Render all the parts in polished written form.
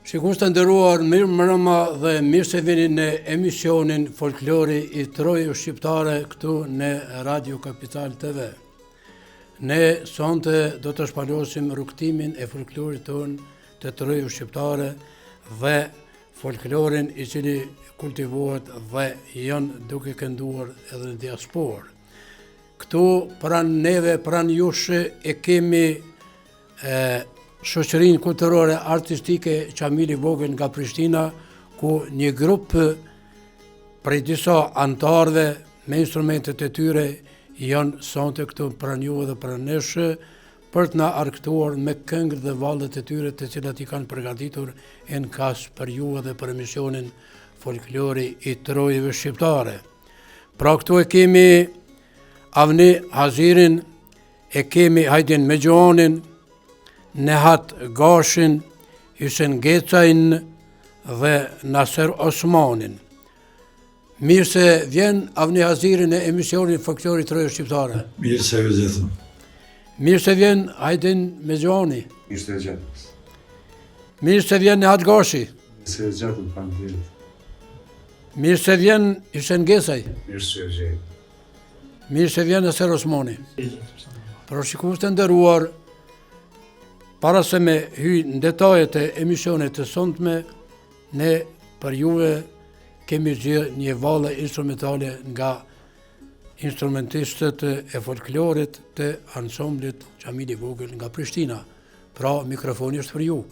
Shikues të nderuar, mirë mbrëma dhe mirë se vini në emisionin Folklori i Trojës Shqiptare këtu në Radio Kapital TV. Ne sonte do të shpalosim rrugtimin e folklorit tonë të Trojës Shqiptare dhe folklorin i cili kultivohet dhe janë duke kënduar edhe në diasporë. Këtu pranë neve, pranë jush e kemi shoqërinë kulturore artistike Qamili Vogël nga Prishtina, ku një grup prej disa antarëve me instrumentet e tyre janë sonte këtu pranë juve dhe pranë nesh për të na argëtuar me këngët dhe vallet e tyre të cilat i kanë përgatitur në kas për juve dhe për emisionin Folklori i Trojëve Shqiptare. Pra këtu e kemi Avni Hazirin, e kemi Hajdin Megjonin, Nehat Gashin, Hysen Gecajn dhe Naser Osmanin. Mirë se vjen Avni Hazirin e emisionin Folklori i Trojëve Shqiptare. Mirë se vjen. Mirë se vjen Hajdin Mejoni. Mirë se vjen. Mirë se vjen Nehat Gashi. Mirë se vjen, faleminderit. Mirë se vjen Hysen Gecaj. Mirë se vjen. Mirë se vjen Naser Osmani. Por shikues të nderuar, para se me hy në detajet e emisionit të sonte, ne për juve kemi zgjedhur një valle instrumentale nga instrumentistët e folklorit të ansamblit Qamili Vogël nga Prishtina. Pra, mikrofoni është për ju.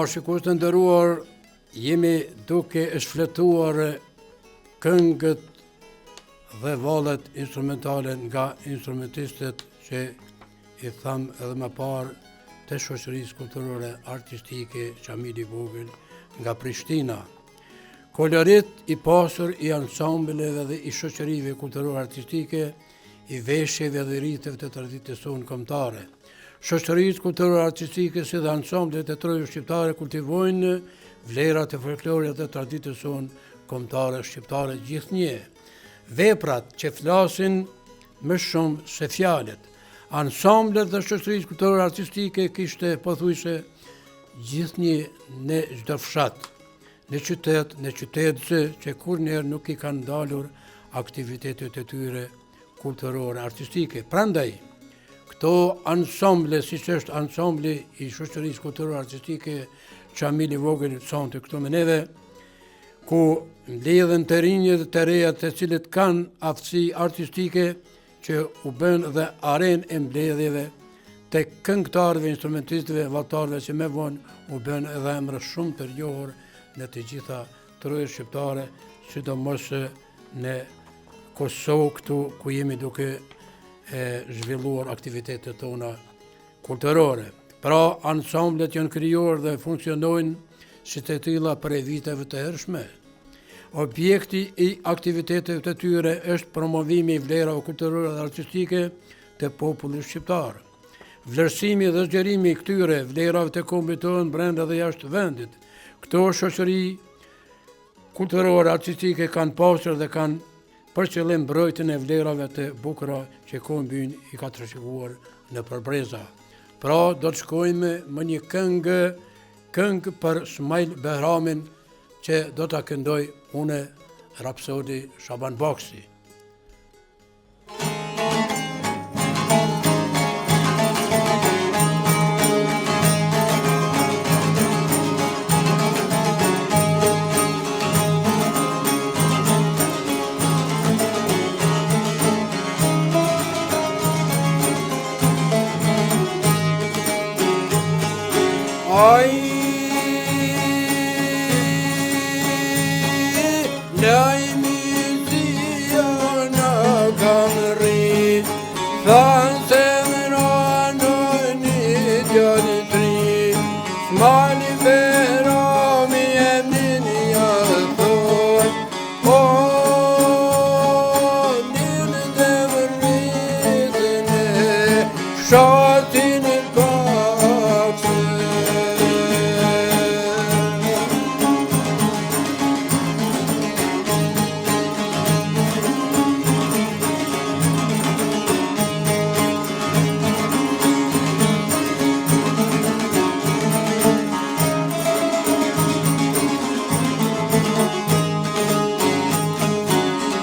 Shikues të nderuar, jemi duke shfletuar këngët dhe vallet instrumentale nga instrumentistët që i tham edhe më parë të shoqërisë kulturore artistike Qamili Vogël nga Prishtina. Kolorit i pasur i ansambleve dhe i shoqërive kulturore artistike, i veshjeve dhe rritjeve të traditës sonë kombëtare. Shoqërisë kulturore artistike si dhe ansamblet e Trojës Shqiptare kultivojnë vlerat e folklorit dhe traditës sonë kombëtare shqiptare gjithnjë. Veprat që flasin më shumë se fjalët. Ansamblet dhe shoqërisë kulturore artistike kishte pothuajse gjithnjë në çdo fshat, në qytetëse që kurrëherë nuk i kanë ndalur aktivitetet e tyre kulturore artistike. Prandaj këto ansamble, siç është ansambli i shoqërisë kulturore artistike Qamili Vogël sonte këtu me neve, ku mbledhen të rinjët të reja të cilët kanë aftësi artistike që u bën dhe arenë e mbledhjeve të këngëtarëve, instrumentistëve, vallëtarëve që më vonë u bën edhe emra shumë të njohur në të gjitha Trojës Shqiptare, sidomos në Kosovë këtu ku jemi duke zhvilluar aktivitetet tona kulturore. Pra, ansamblet janë krijuar dhe funksionojnë si të tilla prej viteve të hershme. Objekti i aktiviteteve të tyre është promovimi i vlerave kulturore dhe artistike të popullit shqiptar. Vlerësimi dhe zgjerimi i këtyre vlerave të kombit tonë brenda dhe jashtë vendit. Këto shoqëri kulturore artistike kanë pasur dhe kanë për qëllim mbrojtjen e vlerave të bukura që kombi i ka trashëguar në përbreza. Pra, do të shkojmë me një këngë për Smail Behramin që do ta këndoj unë Rapsodi Shaban Baksi.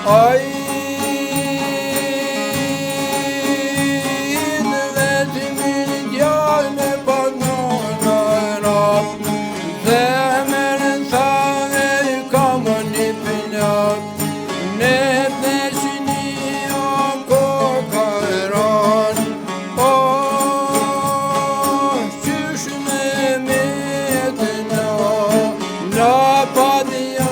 Ai në vetimin djallë panona rap, zemërën thave kam një pinjak, ne pleshini o kokaran, o qysh me metëna na padja.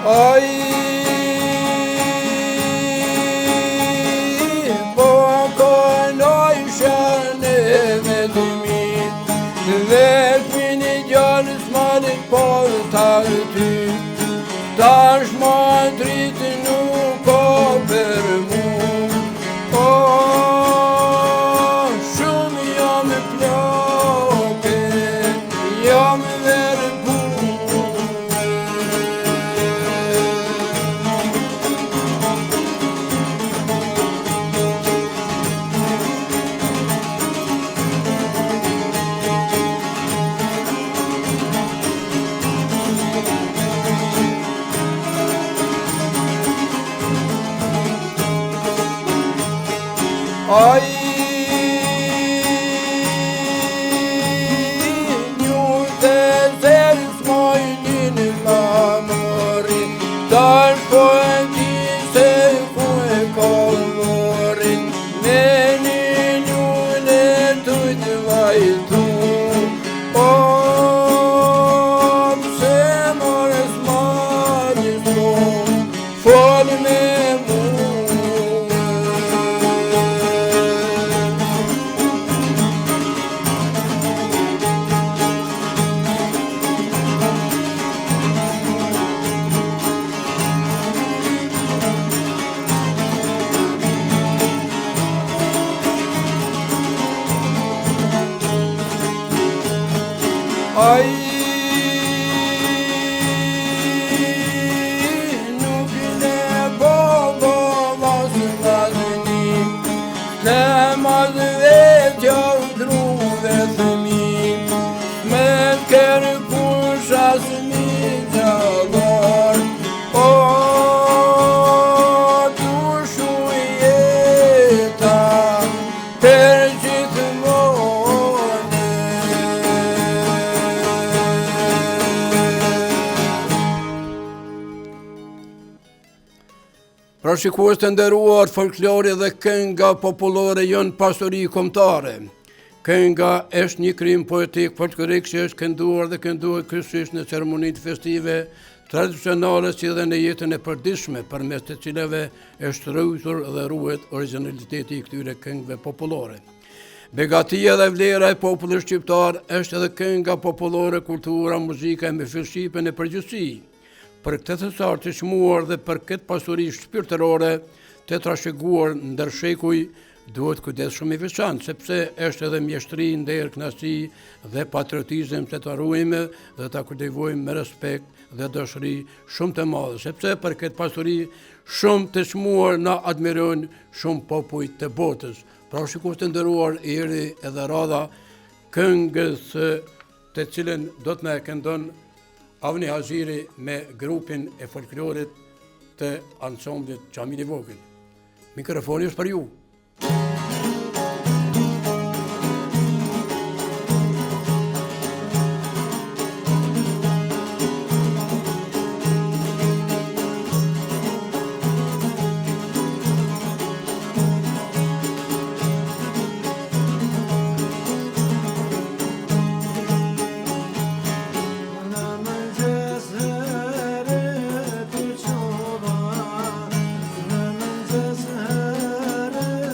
Ai po konoj shane me dhimit, vetëmin I gjallës malit po ta ty, tash ma dritë nuk o për mu, o shumë jam ploke, jam verbu. Ai një të zërës mojnin ma mori, tash po e di se ku e kolorin, me një njune të dvajtu, o pse mores malis po, fol me mu. Ai nuk ne bobo mos madhni, ne madhve gjau druve thëmi, me kërkush asmi gjallar, o tu shujeta për gjithmonë. Pra shikues të nderuar, folklori dhe kënga popullore janë pasuri kombëtare. Kënga është një krim poetik folklorik që është kënduar dhe kënduar kryesisht në ceremonitë festive tradicionale si dhe në jetën e përditshme, përmes të cilave është rritur dhe ruhet origjinaliteti I këtyre këngëve popullore. Begatia dhe vlera e popullit shqiptar është edhe kënga popullore, kultura, muzika me fillshqipen e përgjithësi. Për këtë thesar të çmuar dhe për këtë pasuri shpirtërore të trashëguar ndër shekuj, duhet kujdes shumë I veçantë, sepse është edhe mjeshtri, nder, kënaqësi dhe patriotizëm se ta ruajmë dhe ta kultivojmë me respekt dhe dashuri shumë të madhe, sepse për këtë pasuri shumë të çmuar na admirojnë shumë popull të botës. Pra shikues të nderuar, erdhi edhe radha këngës të cilën do të na këndon Avni Haziri me grupin e folklorit të ansamblit Xhamili I Vogël. Mikrofoni është për ju. Në mëngjes herë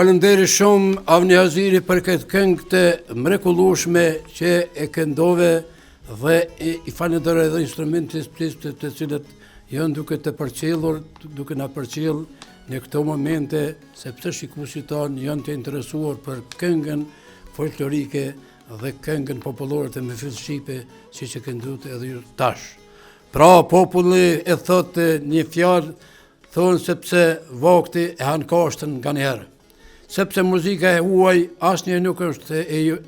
falënderi shumë Avni Haziri për këtë këngë të mrekullueshme që e këndove dhe i falenderoj edhe instrumentistë të cilët janë duke të përcjellur, duke na përcjell në këto momente, sepse shikuesit tanë janë të interesuar për këngën folklorike dhe këngën popullore të Mefil Shqipe, siç e këndut edhe ju tash. Pra populli e thotë një fjalë, thonë sepse vakti e han kashtën nganjëherë. Sepse muzika e huaj asnjëherë nuk është e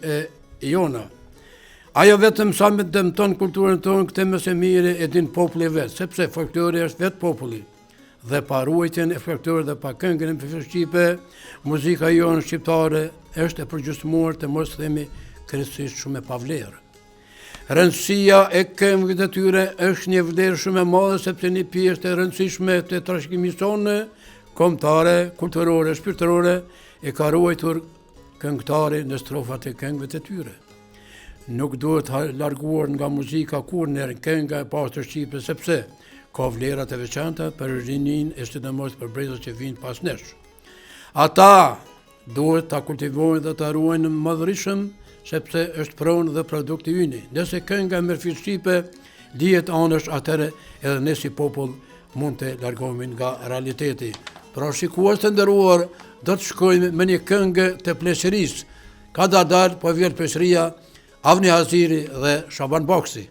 jona. Ajo vetëm sa me dëmton kulturën tonë, këtë më së miri e din populli vetë, sepse folklori është vetë populli. Dhe pa ruajtjen e folklorit dhe pa këngën e Mefil Shqipe, muzika jonë shqiptare është e përgjysmuar të mos themi kryesisht shumë e pavlerë. Rëndësia e këngëve të tyre është një vlerë shumë e madhe, sepse një pjesë e rëndësishme të trashëgimisë tonë kombëtare, kulturore, shpirtërore e ka ruajtur këngëtari në strofat e këngëve të tyre. Nuk duhet larguar nga muzika kurrë kënga e pastër shqipe, sepse ka vlerat e veçanta për rinin e sidomos për brezat që vinë pas nesh. Ata duhet ta kultivojnë dhe ta ruajnë madhërishëm, sepse është pronë dhe produkti yni. Nëse kënga e Mefil Shqipe lihet anësh, atëre edhe ne si popull mund të largohemi nga realiteti. Pra shikues të nderuar, do të shkojmë me një këngë të pleqërisë. Ka dalë po vjen pleqëria Avni Haziri dhe Shaban Baksi.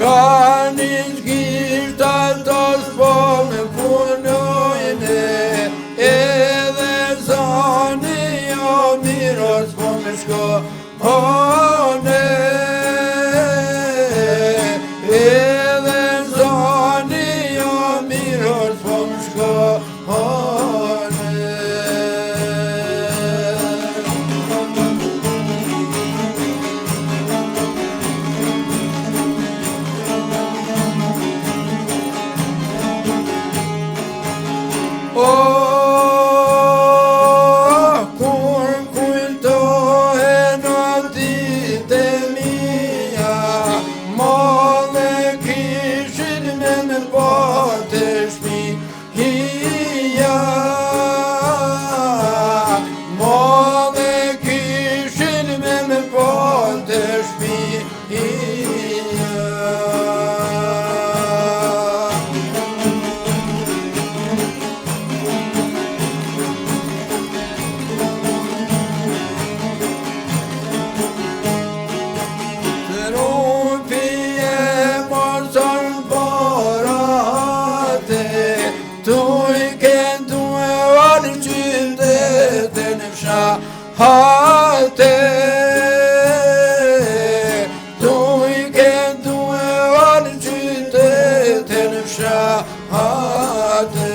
Ka një gjishta të s'po me punojnë, edhe zani jo miro s'po me shkojnë, edhe zani jo miro s'po me shkojnë. Kur kujtohen o ditë mia, molle kishin me bote shtëpia, molle kishin me bote shtëpia. Hate, tu I këndu e anë qytetin fshahate.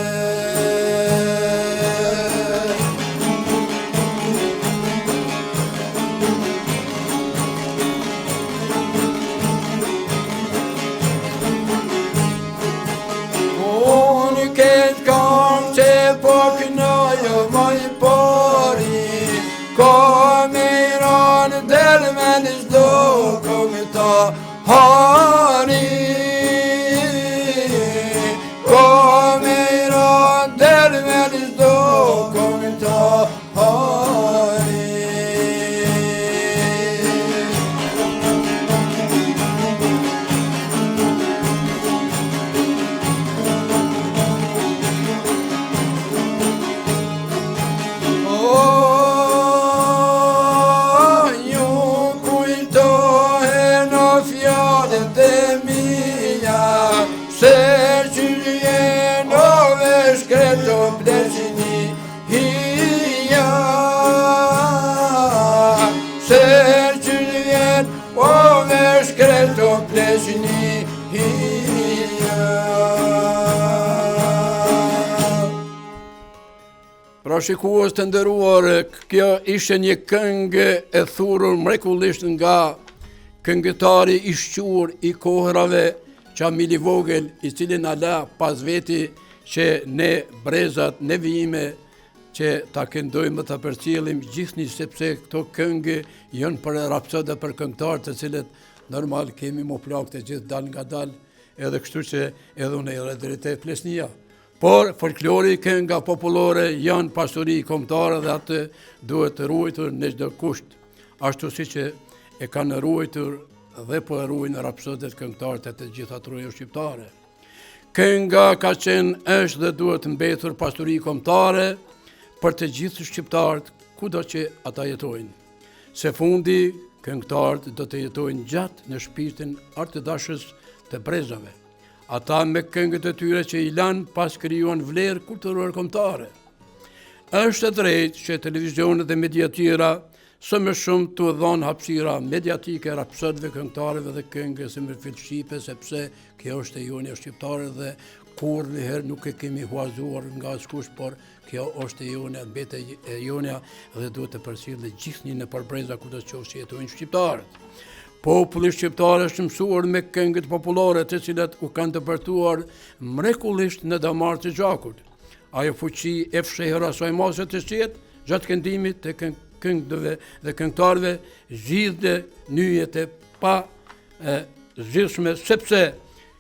Unë këtë kam që po kënojo maj pari, Komiran del men çdo komitari, Komiran del men çdo komitari. Pra shikues të nderuar, kjo ishte një këngë e thurur mrekullisht nga këngëtari i shquar i kohrave Qamili Vogel, i cili na la pas veti që ne brezat, ne vijime që ta këndojmë dhe ta përcjellim gjithnjë, sepse këto këngë janë për rapsod dhe për këngëtar të cilët normal kemi më plak të gjithë dal nga dal, edhe kështu që edhe unë e drejtë Flesnia. Por folklori, kënga popullore janë pasuri kombëtare dhe atë duhet të ruajtur në çdo kusht, ashtu siç e kanë ruajtur dhe po e ruajnë rapsodët këngëtarët e të gjitha trujave shqiptare. Kënga ka qenë, është dhe duhet mbetur pasuri kombëtare për të gjithë shqiptarët kudo që ata jetojnë. Se fundi, këngëtarët do të jetojnë gjatë në shpirtin artëdashës të brezave. Ata me këngët e tyre që i lanë pas krijuan vlerë kulturore kombëtare. Është e drejtë që televizionet dhe media tjera së më shumë të dhonë hapësira mediatike rapsodëve, këngëtarëve dhe këngës së mërfil shqipe, sepse kjo është e jonja shqiptare dhe kur njëherë nuk e kemi huazuar nga askush, por kjo është e jonja, mbete e jonja dhe duhet të përcjellë gjithnjë në përbreza kudo që jetojnë shqiptarët. Populli shqiptar është mësuar me këngët popullore të cilat u kanë dëbërtuar mrekullisht në damar të gjakut. Ajo fuqi e fshehur asaj mase të shqet gjatë këndimit të këngëve dhe këngëtarëve zgjidhte nyjet e pa zgjidhshme, sepse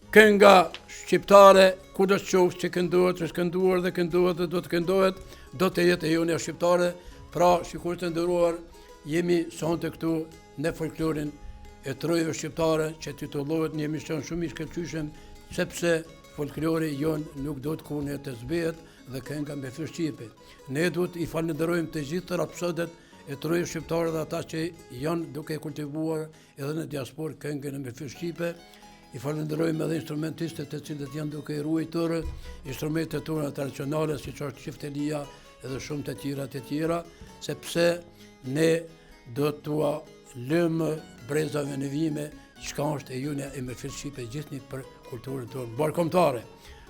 kënga shqiptare kudo që këndohet, është kënduar dhe këndohet dhe do të këndohet, do të jetë e jonja shqiptare. Pra, shikues të nderuar, jemi sonte këtu në folklorin e trojave shqiptare që titullohet një emision shumë i shkëlqyeshëm, sepse folklori jonë nuk do të kunne të zbehet dhe kënga me fjalë shqipe. Ne duhet i falenderojmë të gjithë rapsodët e trojave shqiptare dhe ata që janë duke kultivuar edhe në diasporë këngën me fjalë shqipe. I falenderojmë edhe instrumentistët të cilët janë duke ruajtur instrumentet tona tradicionale, siç është çiftelia edhe shumë të tjera, sepse ne do t'ua lëmë brezave në vime çka është e jonja e mërfil shqipe gjithnjë për kulturën tonë bashkëkombëtare.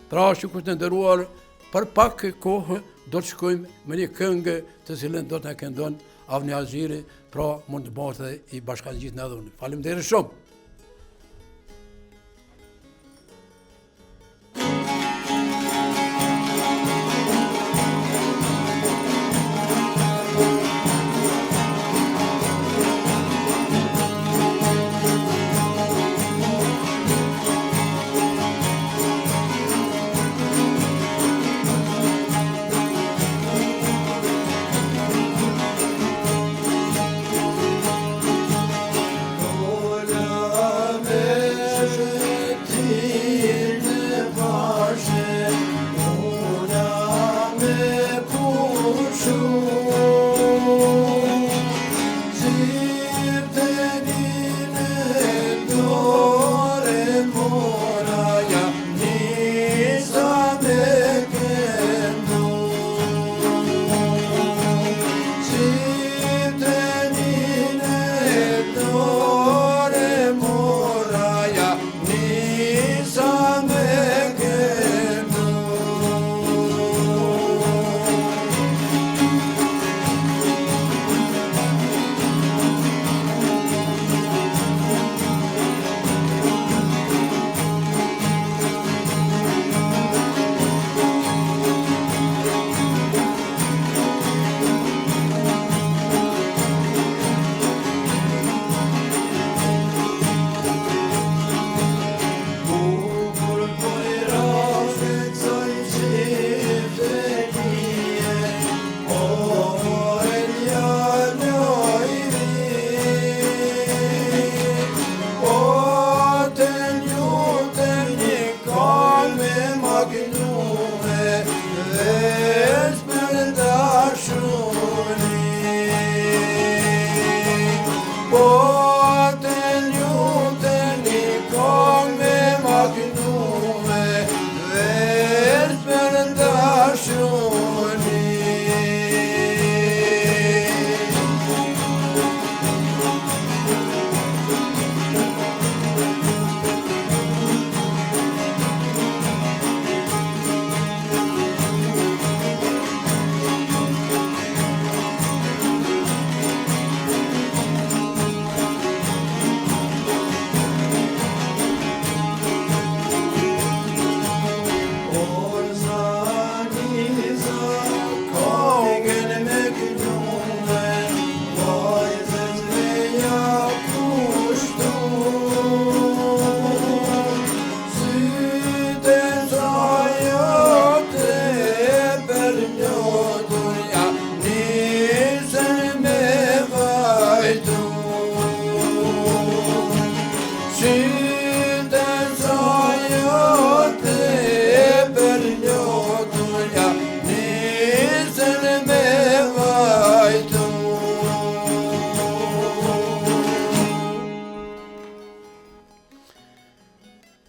Pra, shikues të nderuar, për pak kohë do të shkojmë me një këngë të cilën do të na këndon Avni Aziri, pra mund të bëhet edhe i bashkangjitur në dhunë. Faleminderit shumë. Ola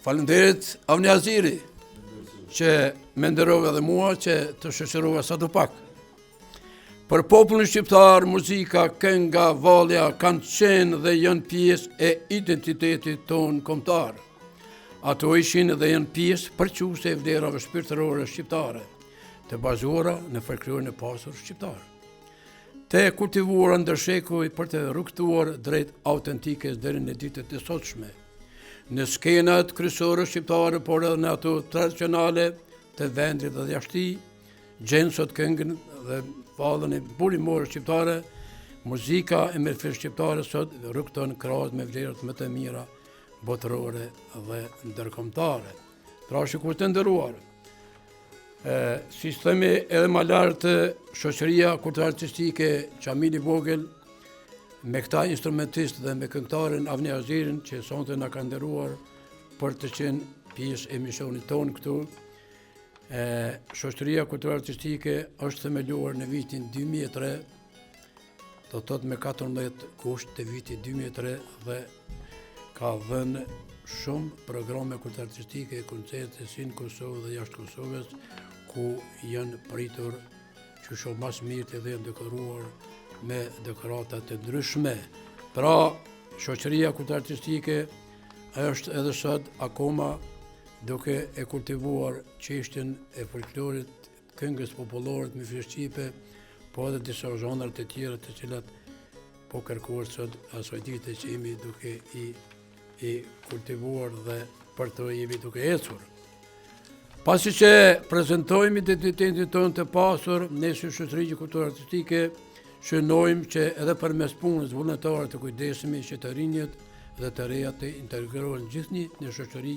Falenderit Avni Aziri që më nderova dhe mua që të shoqërova sa të pak. Për popullin shqiptar, muzika, kënga, vallja kanë qenë dhe janë pjesë e identitetit tonë kombëtar. Ato ishin dhe janë pjesë përquese e vlerave shpirtërore shqiptare, të bazuara në folklorin e pasur shqiptar, të kultivuara ndër shekuj për të rrugtuar drejt autentikes deri në ditët e sotshme, në skenat kryesore shqiptare, por edhe në ato tradicionale të vendit dhe jashti, gjenë sot këngën dhe vallën e burimore shqiptare. Muzika e mërfir shqiptare sot rrugton krahas me vlerat më të mira botërore dhe ndërkombëtare. Pra shikues të nderuar, sistemi edhe më lartë shoqëria kulturale artistike Qamili Vogël me këta instrumentistë dhe me këngëtarin Avni Azirin që sonte na ka nderuar për të qenë pjesë e misionit tonë këtu. Shoqëria kulturale artistike është themeluar në vitin 2003, do të thotë me 14 gusht të vitit 2003 dhe ka dhënë shumë programe kulturale artistike, koncerte si në Kosovë dhe jashtë Kosovës, ku janë pritur që shumë mas mirë dhe janë dekoruar me dekorata të ndryshme. Pra, shoqëria kulturale artistike është edhe sot akoma duke e kultivuar çështjen e folklorit, këngës popullore me shqipe, po edhe disa zhanre të tjera të cilat po kërkohet sot asaj dite që jemi duke i kultivuar dhe për të jemi duke ecur. Pasi që prezantojmë identitetin tonë të pasur, ne si shoqëri kulturale artistike shënojmë që edhe përmes punës vullnetare të kujdesemi që të rinjët dhe të reja të integrohen gjithnjë në shoqëri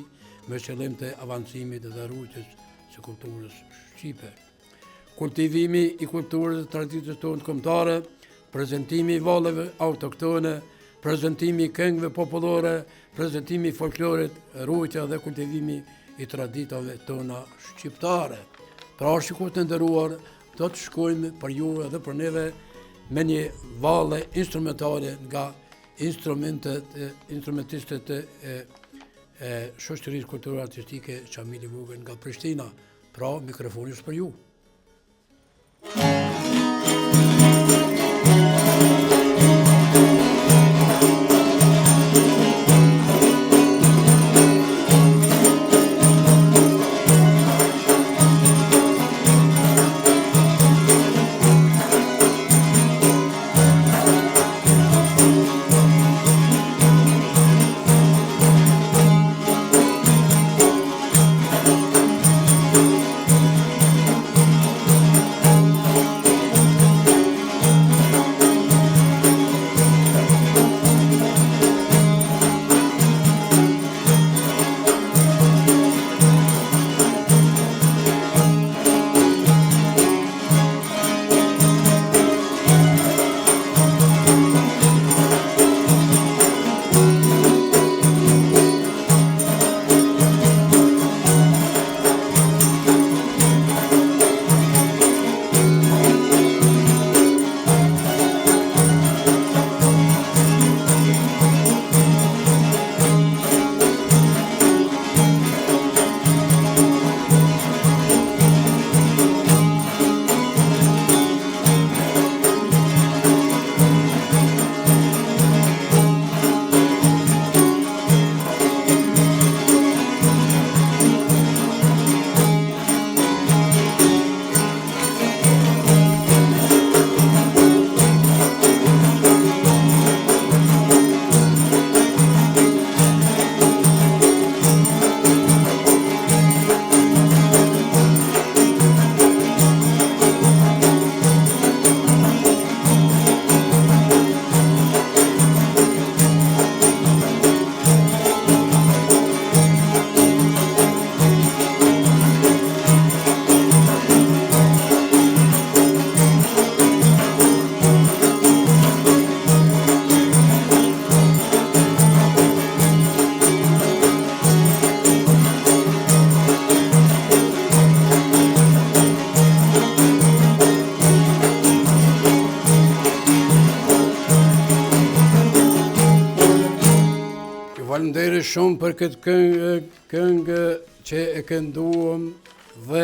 me qëllim të avancimit dhe rrugës së kulturës shqipe. Kultivimi i kulturës dhe traditës tonë kombëtare, prezantimi i vallëve autoktone, prezantimi i këngëve popullore, prezantimi i folklorit, rrugja dhe kultivimi i traditave tona shqiptare. Pra shikues të nderuar, do të shkojmë për juve dhe për neve me një vallë instrumentale nga instrumentistët e shoqërisë kulturale artistike Qamili Vogël nga Prishtina. Pra, mikrofoni është për ju. Faleminderit shumë për këtë këngë që e kënduam dhe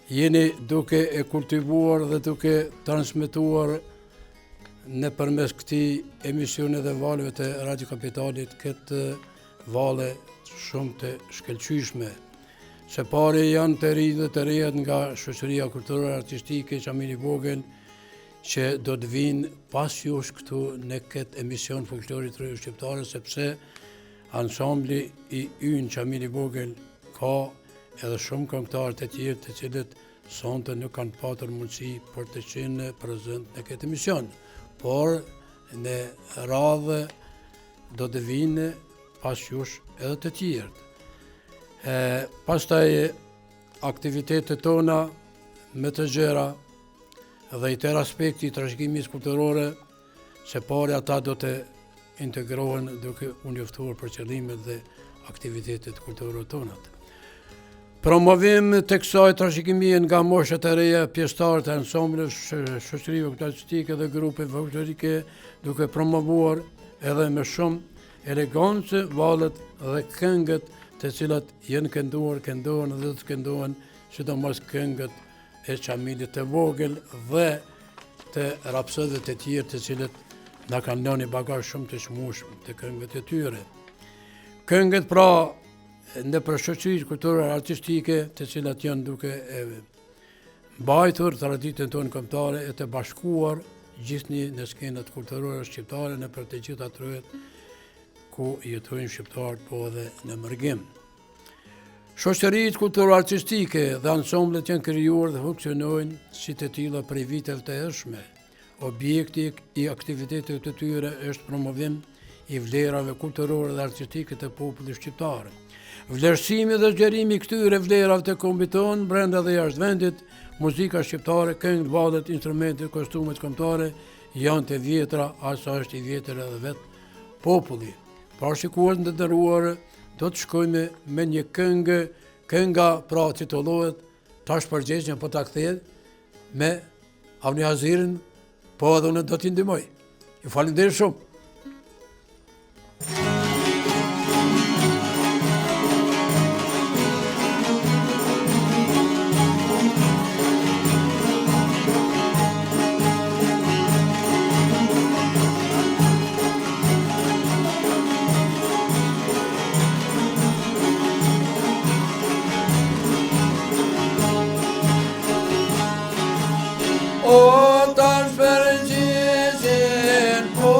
jeni duke e kultivuar dhe duke transmetuar në përmes këtij emisioni dhe valëve të Radio Kapitalit këtë vale shumë të shkëlqyeshme. Së pari janë të ri dhe të reja nga shoqëria kulturore artistike Qamili Vogël që do të vinë pas jush këtu në këtë emision folklorit të shqiptare, sepse ansambli i ynë Qamili Vogël ka edhe shumë këngëtarë të tjerë të cilët sonte nuk kanë patur mundësi për të qenë prezent në këtë emision, por në radhë do të vinë pas jush edhe të tjerë. Pastaj aktivitetet tona me të gjera dhe i tërë aspekti i trashëgimisë kulturore, se pari ata do të integrohen duke u njoftuar për qëllimet dhe aktivitetet kulturore tona. Promovim të kësaj trashëgimie nga moshat e reja pjesëtarë të ansambleve shoqërive artistike dhe grupe folklorike, duke promovuar edhe me shumë elegancë valët dhe këngët të cilat jenë këndohen dhe të këndohen, sidomos këngët e Qamilit të Vogël dhe të rapsodëve të tjerë të cilët na kanë lënë bagazh shumë të çmueshëm të këngëve të tyre. Këngët pra në shoqëritë kulturore artistike të cilat janë duke mbajtur traditën tonë kombëtare e të bashkuar gjithnjë në skenat kulturore shqiptare në për të gjitha trojet ku jetojnë shqiptarët po edhe në mërgim. Shoqëritë kulturore artistike dhe ansamblet janë krijuar dhe funksionojnë si të tilla prej viteve të hershme. Objekti i aktiviteteve të tyre është promovim i vlerave kulturore dhe artistike të popullit shqiptar. Vlerësimi dhe zgjerimi i këtyre vlerave të kombit tonë brenda dhe jashtë vendit, muzika shqiptare, këngët, valët, instrumentet, kostumet kombëtare janë të vjetra, asa është i vjetër edhe vetë populli. Parashikues të nderuar, do të shkojmë me një këngë, kënga pra titullohet Tash përgjigjen po ta kthehet me Avni Hazirin, po edhe unë do t'i ndihmoj. Ju falenderoj shumë. O tash përgjigjen, po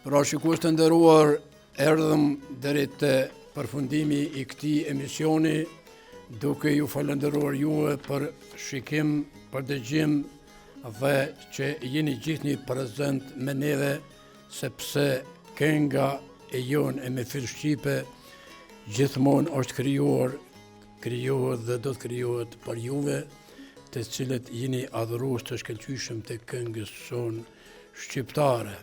Pra shikues të nderuar, erdhëm deri te përfundimi i këtij emisioni, duke ju falendëruar juve për shikim, për dëgjim dhe që jeni gjithnjë prezent me neve, sepse kënga e jon e me fil shqipe gjithmonë është krijuar dhe do të krijohet për juve, të cilët jeni adhurues të shkëlqyshëm të këngës sonë shqiptare.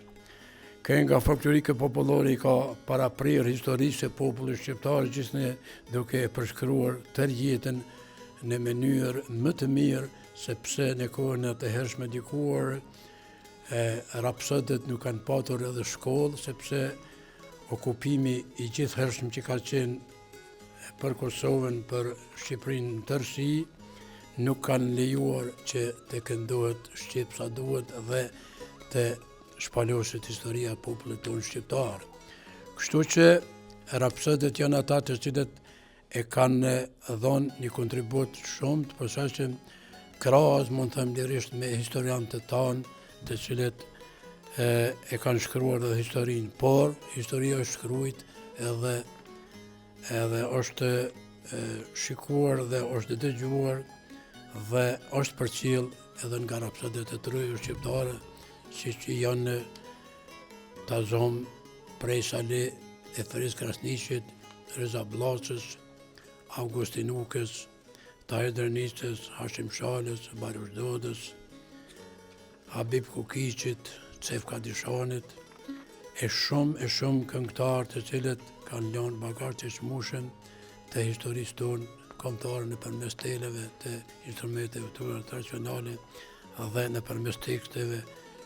Kënga folklorike popullore ka paraprirë historisë e popullit shqiptar gjithnjë, duke e përshkruar tërë jetën në mënyrë më të mirë, sepse në kohën e të hershme dikuar rapsodët nuk kanë patur edhe shkollë, sepse okupimi i gjithhershëm që ka qenë për Kosovën, për Shqipërinë në tërësi, nuk kanë lejuar që të këndohet shqip sa duhet dhe të shpaloset historia e popullit tonë shqiptar. Kështu që rapsodët janë ata të cilët e kanë dhënë një kontribut shumë të posaçëm, krahas mund të them lirisht me historianët tanë, të cilët e kanë shkruar edhe historinë, por historia është shkruajt edhe është shikuar dhe është dëgjuar dhe është përcjell edhe nga rapsodët e tryezë shqiptare, siç janë Tazom, Prej Sali, Efris Krasniqit, Reza Bllacës, Augustin Ukës, Tahir Dernisës, Hashim Shalës, Barush Dodës, Habib Kukiqit, Cefka Dishanit, e shumë këngëtarë të cilët kanë lënë bagazh të çmueshëm të historisë tonë kombëtare nëpërmes televe të instrumenteve tona tradicionale dhe nëpërmes teksteve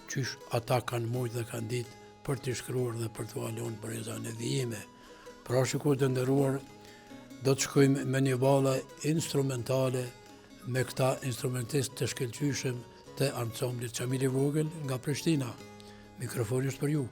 qysh ata kanë mujtë dhe kanë ditë për të shkruar dhe për të lënë brezan e vijime. Pra shikues të nderuar, do të shkojmë me një vallë instrumentale me këta instrumentistë të shkëlqyshëm të ansamblit Çamili Vogël nga Prishtina. Mikrofoni është për ju.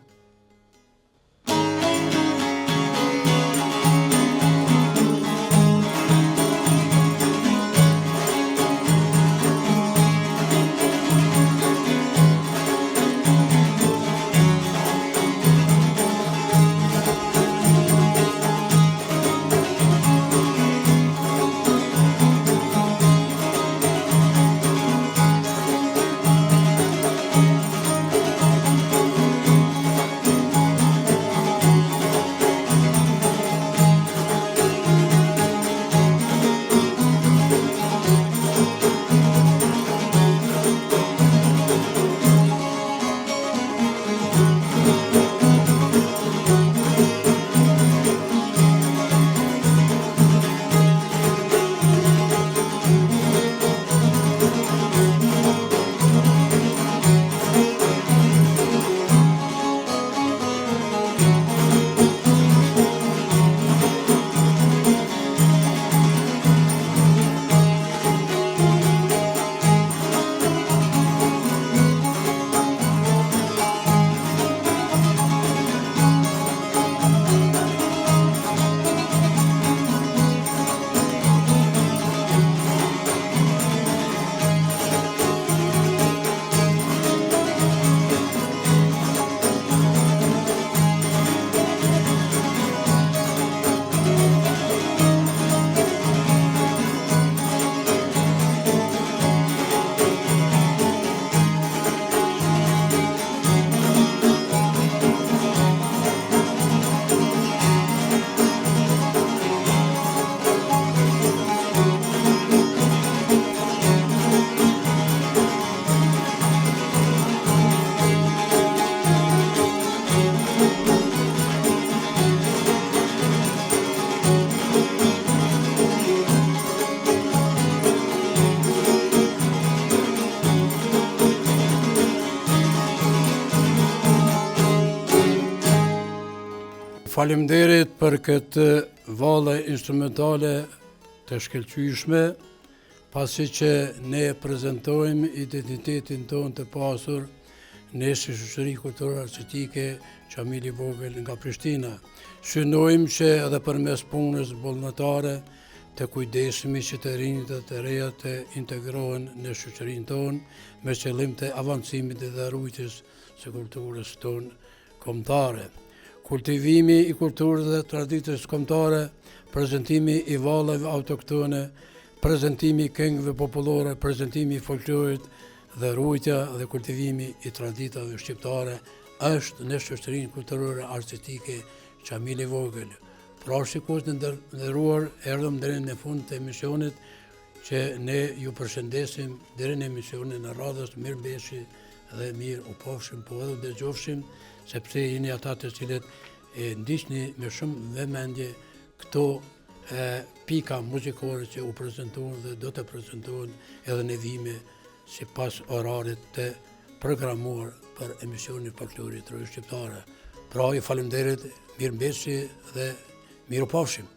Faleminderit për këtë vallë instrumentale të shkëlqyeshme, pasi që ne prezantojmë identitetin tonë të pasur ne si shoqëri kulturore artistike Çamili Vogël nga Prishtina. Synojmë që edhe përmes punës vullnetare të kujdesemi që të rinjtë dhe të reja të integrohen në shoqërinë tonë me qëllim të avancimit dhe rrugës së kulturës tonë kombëtare, kultivimi i kulturës dhe traditës kombëtare, prezantimi i vallave autoktone, prezantimi i këngëve popullore, prezantimi i folklorit dhe ruajtja dhe kultivimi i traditave shqiptare është në shoqërinë kulturore artistike Qamili Vogël. Pra shikues të nderuar, erdhëm deri në fund të emisionit që ne ju përshëndesim deri në emisionin e radhës. Mirëmbëjtje dhe mirë u pafshim, po edhe dëgjofshim, sepse jeni ata të cilët e ndiqni me shumë vëmendje këto pika muzikore që u prezantuan dhe do të prezantohen edhe në vime sipas orarit të programuar për emisionin folklorit shqiptare. Pra ju falenderit, mirëmbëjtje dhe mirupafshim.